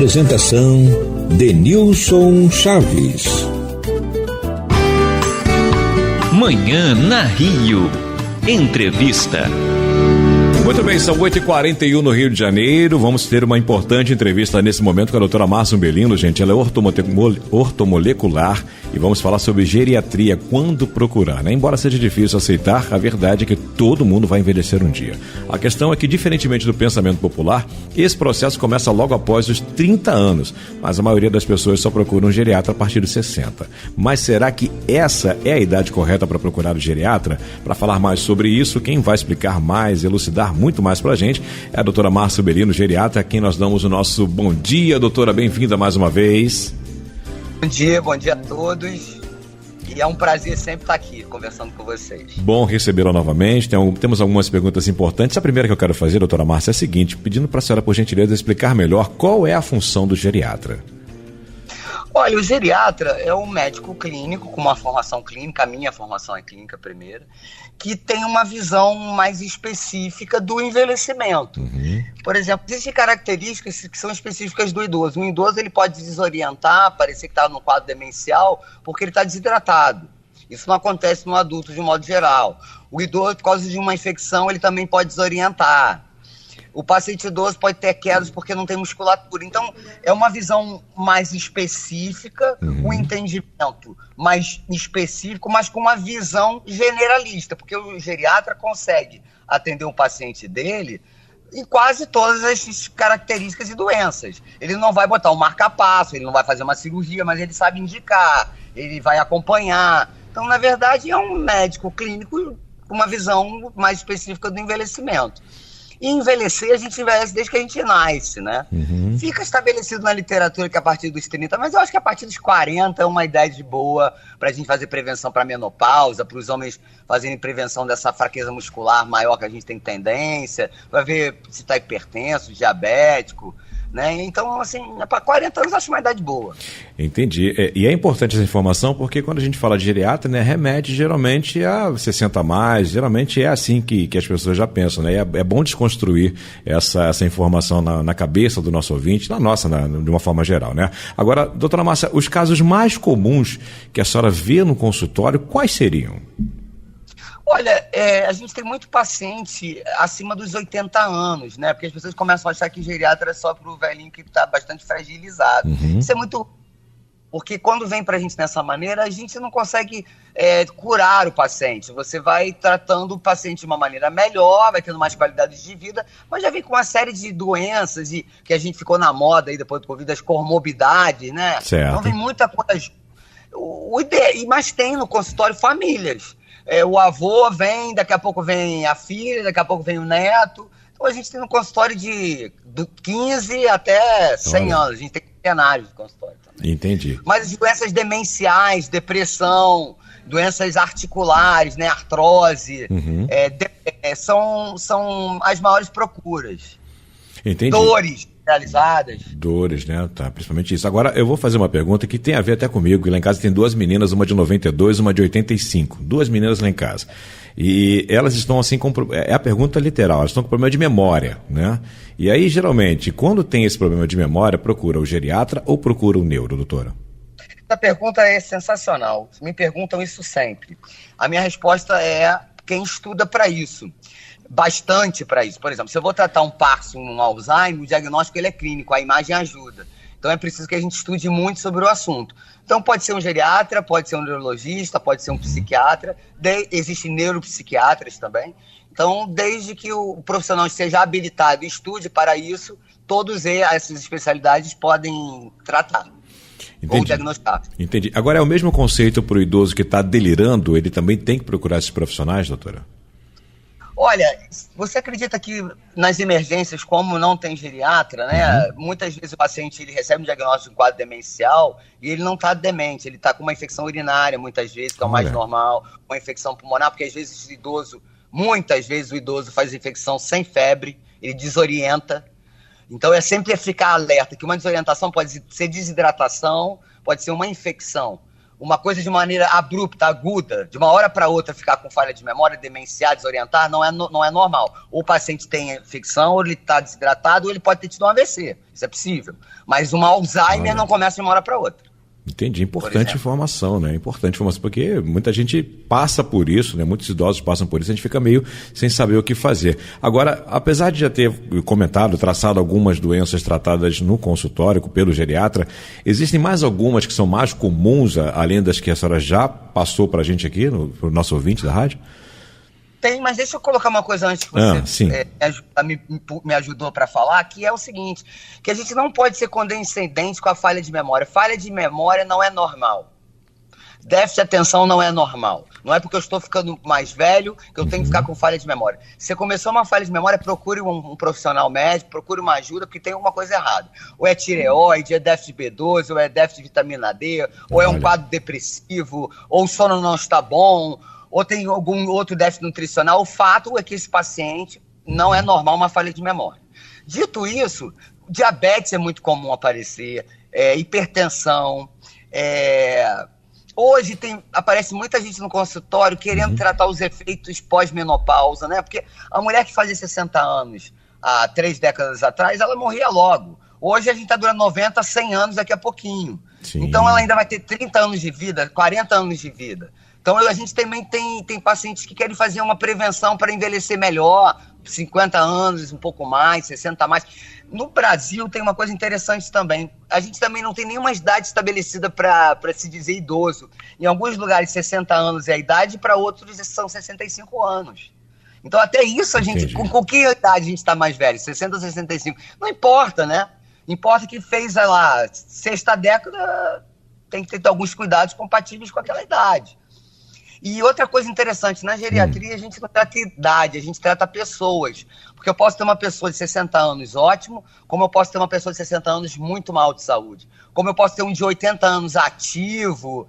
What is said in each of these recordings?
Apresentação: Denilson Chaves. Manhã na Rio. Entrevista. Muito bem, são 8h41 no Rio de Janeiro. Vamos ter uma importante entrevista nesse momento com a doutora Márcia Umbelino, gente. Ela é ortomolecular e vamos falar sobre geriatria, quando procurar, né? Embora seja difícil aceitar, a verdade é que todo mundo vai envelhecer um dia. A questão é que, diferentemente do pensamento popular, esse processo começa logo após os 30 anos, mas a maioria das pessoas só procura um geriatra a partir dos 60. Mas será que essa é a idade correta para procurar o geriatra? Para falar mais sobre isso, quem vai explicar mais, elucidar muito mais pra gente é a doutora Márcia Umbelino, geriatra, a quem nós damos o nosso bom dia. Doutora, bem-vinda mais uma vez. Bom dia a todos. E é um prazer sempre estar aqui conversando com vocês. Bom recebê-la novamente. Temos algumas perguntas importantes. A primeira que eu quero fazer, doutora Márcia, é a seguinte, pedindo para a senhora, por gentileza, explicar melhor qual é a função do geriatra. Olha, o geriatra é um médico clínico com uma formação clínica, a minha formação é clínica primeira, que tem uma visão mais específica do envelhecimento. Por exemplo, existem características que são específicas do idoso. Um idoso ele pode desorientar, parecer que está no quadro demencial, porque ele está desidratado. Isso não acontece no adulto de um modo geral. O idoso, por causa de uma infecção, ele também pode desorientar. O paciente idoso pode ter quedas porque não tem musculatura. Então, é uma visão mais específica, um entendimento mais específico, mas com uma visão generalista, porque o geriatra consegue atender o paciente dele em quase todas as características e doenças. Ele não vai botar um marca-passo, ele não vai fazer uma cirurgia, mas ele sabe indicar, ele vai acompanhar. Então, na verdade, é um médico clínico com uma visão mais específica do envelhecimento. E envelhecer, a gente envelhece desde que a gente nasce, né? Fica estabelecido na literatura que a partir dos 30, mas eu acho que a partir dos 40 é uma idade boa para a gente fazer prevenção para menopausa, para os homens fazerem prevenção dessa fraqueza muscular maior que a gente tem tendência, para ver se está hipertenso, diabético, né? Então, assim, para 40 anos eu acho uma idade boa. Entendi. E é importante essa informação porque quando a gente fala de geriatra, né, remete geralmente a 60 a mais, geralmente é assim que as pessoas já pensam, né? É bom desconstruir essa informação na cabeça do nosso ouvinte, na nossa, de uma forma geral, né? Agora, doutora Márcia, os casos mais comuns que a senhora vê no consultório, quais seriam? Olha, a gente tem muito paciente acima dos 80 anos, né? Porque as pessoas começam a achar que geriatra é só para o velhinho que está bastante fragilizado. Isso é muito... Porque quando vem para a gente dessa maneira, a gente não consegue curar o paciente. Você vai tratando o paciente de uma maneira melhor, vai tendo mais qualidade de vida, mas já vem com uma série de doenças que a gente ficou na moda aí depois do Covid, as comorbidades, né? Certo. Então vem muita coisa... Mas tem no consultório famílias. O avô vem, daqui a pouco vem a filha, daqui a pouco vem o neto. Então a gente tem um consultório de 15 até 100 anos. A gente tem cenários de consultório também. Entendi. Mas as doenças demenciais, depressão, doenças articulares, né, artrose, são as maiores procuras. Entendi. Dores realizadas. Dores, né? Tá, principalmente isso. Agora, eu vou fazer uma pergunta que tem a ver até comigo. Lá em casa tem duas meninas, uma de 92 e uma de 85. Duas meninas lá em casa. E elas estão assim, é a pergunta literal, elas estão com problema de memória, né? E aí, geralmente, quando tem esse problema de memória, procura o geriatra ou procura o neuro, doutora? Essa pergunta é sensacional. Me perguntam isso sempre. A minha resposta é quem estuda para isso. Bastante para isso. Por exemplo, se eu vou tratar um Parkinson, um Alzheimer, o diagnóstico ele é clínico, a imagem ajuda. Então é preciso que a gente estude muito sobre o assunto. Então pode ser um geriatra, pode ser um neurologista, pode ser um psiquiatra, existem neuropsiquiatras também. Então, desde que o profissional esteja habilitado e estude para isso, todas essas especialidades podem tratar. Entendi. Ou diagnosticar. Entendi. Agora é o mesmo conceito para o idoso que está delirando, ele também tem que procurar esses profissionais, doutora? Olha, você acredita que nas emergências, como não tem geriatra, né? Muitas vezes o paciente ele recebe um diagnóstico de um quadro demencial e ele não está demente, ele está com uma infecção urinária, muitas vezes, que é o mais normal, uma infecção pulmonar, porque às vezes muitas vezes o idoso faz infecção sem febre, ele desorienta. Então é sempre ficar alerta, que uma desorientação pode ser desidratação, pode ser uma infecção. uma coisa de maneira abrupta, aguda, de uma hora para outra ficar com falha de memória, demenciar, desorientar, não é normal. Ou o paciente tem infecção, ou ele está desidratado, ou ele pode ter tido um AVC. Isso é possível. Mas uma Alzheimer não começa de uma hora para outra. Entendi, importante informação, né? Importante informação, porque muita gente passa por isso, né? Muitos idosos passam por isso, a gente fica meio sem saber o que fazer. Agora, apesar de já ter comentado, traçado algumas doenças tratadas no consultório pelo geriatra, existem mais algumas que são mais comuns, além das que a senhora já passou pra gente aqui, pro nosso ouvinte da rádio? Tem, mas deixa eu colocar uma coisa antes que você me ajudou para falar, que é o seguinte, que a gente não pode ser condescendente com a falha de memória. Falha de memória não é normal. Déficit de atenção não é normal. Não é porque eu estou ficando mais velho que eu tenho que ficar com falha de memória. Se você começou uma falha de memória, procure um profissional médico, procure uma ajuda, porque tem alguma coisa errada. Ou é tireoide, é déficit de B12, ou é déficit de vitamina D, ou é um quadro depressivo, ou o sono não está bom, ou tem algum outro déficit nutricional. O fato é que esse paciente não é normal uma falha de memória. Dito isso, diabetes é muito comum aparecer, hipertensão. Hoje aparece muita gente no consultório querendo tratar os efeitos pós-menopausa, né? Porque a mulher que fazia 60 anos há 3 décadas atrás, ela morria logo. Hoje a gente está durando 90, 100 anos daqui a pouquinho. Sim. Então ela ainda vai ter 30 anos de vida, 40 anos de vida. Então a gente também tem pacientes que querem fazer uma prevenção para envelhecer melhor, 50 anos, um pouco mais, 60 a mais. No Brasil tem uma coisa interessante também. A gente também não tem nenhuma idade estabelecida para se dizer idoso. Em alguns lugares 60 anos é a idade, para outros são 65 anos. Então até isso a gente, com que idade a gente está mais velho? 60 ou 65? Não importa, né? Importa que fez, sei lá, 6ª década, tem que ter alguns cuidados compatíveis com aquela idade. E outra coisa interessante, na geriatria a gente não trata idade, a gente trata pessoas. Porque eu posso ter uma pessoa de 60 anos ótimo, como eu posso ter uma pessoa de 60 anos muito mal de saúde. Como eu posso ter um de 80 anos ativo,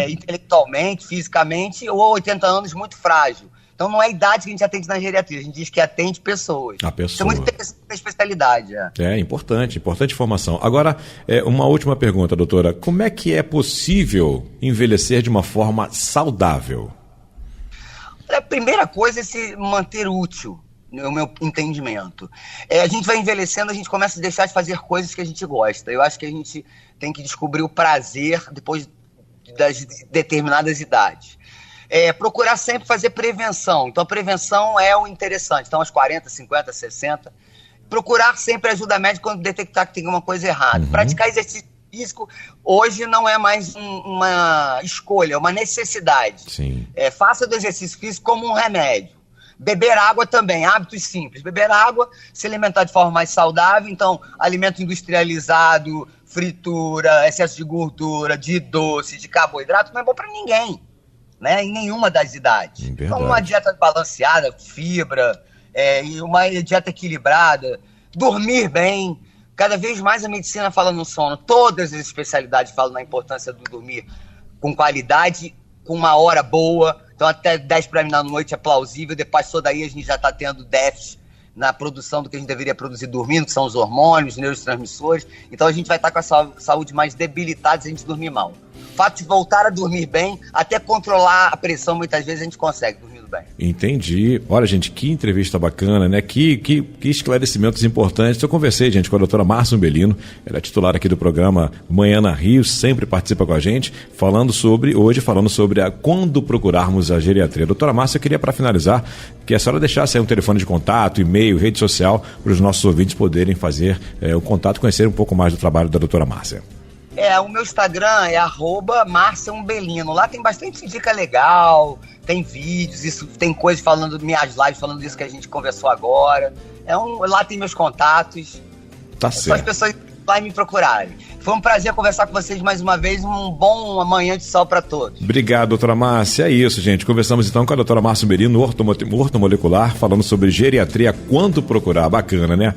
intelectualmente, fisicamente, ou 80 anos muito frágil. Então não é a idade que a gente atende na geriatria, a gente diz que atende pessoas. A pessoa. Isso é muito interessante a especialidade. Importante informação. Agora, uma última pergunta, doutora. Como é que é possível envelhecer de uma forma saudável? A primeira coisa é se manter útil, no meu entendimento. A gente vai envelhecendo, a gente começa a deixar de fazer coisas que a gente gosta. Eu acho que a gente tem que descobrir o prazer depois das determinadas idades. Procurar sempre fazer prevenção. Então, a prevenção é o interessante. Então, aos 40, 50, 60. Procurar sempre ajuda médica quando detectar que tem alguma coisa errada. Praticar exercício físico hoje não é mais uma escolha, é uma necessidade. Sim. Faça do exercício físico como um remédio. Beber água também, hábitos simples. Beber água, se alimentar de forma mais saudável. Então, alimento industrializado, fritura, excesso de gordura, de doce, de carboidrato, não é bom para ninguém. Né, em nenhuma das idades. Então, uma dieta balanceada, fibra, e uma dieta equilibrada, dormir bem. Cada vez mais a medicina fala no sono. Todas as especialidades falam na importância do dormir com qualidade, com uma hora boa. Então, até 10 para mim da noite é plausível. Depois, só daí a gente já está tendo déficit na produção do que a gente deveria produzir dormindo, que são os hormônios, os neurotransmissores. Então, a gente vai estar com a saúde mais debilitada se a gente dormir mal. O fato de voltar a dormir bem, até controlar a pressão, muitas vezes a gente consegue dormindo bem. Entendi. Olha, gente, que entrevista bacana, né? Que esclarecimentos importantes. Eu conversei, gente, com a doutora Márcia Umbelino, ela é titular aqui do programa Manhã na Rio, sempre participa com a gente, falando sobre quando procurarmos a geriatria. Doutora Márcia, eu queria, para finalizar, que a senhora deixasse aí um telefone de contato, e-mail, rede social, para os nossos ouvintes poderem fazer o contato, conhecer um pouco mais do trabalho da doutora Márcia. O meu Instagram é @MárciaUmbelino. Lá tem bastante dica legal, tem vídeos, tem coisas falando, minhas lives falando disso que a gente conversou agora. Lá tem meus contatos. Tá certo. Só as pessoas lá me procurarem. Foi um prazer conversar com vocês mais uma vez. Um bom amanhã de sol para todos. Obrigado, doutora Márcia. É isso, gente. Conversamos então com a doutora Márcia Umbelino, ortomolecular, falando sobre geriatria, quando procurar. Bacana, né?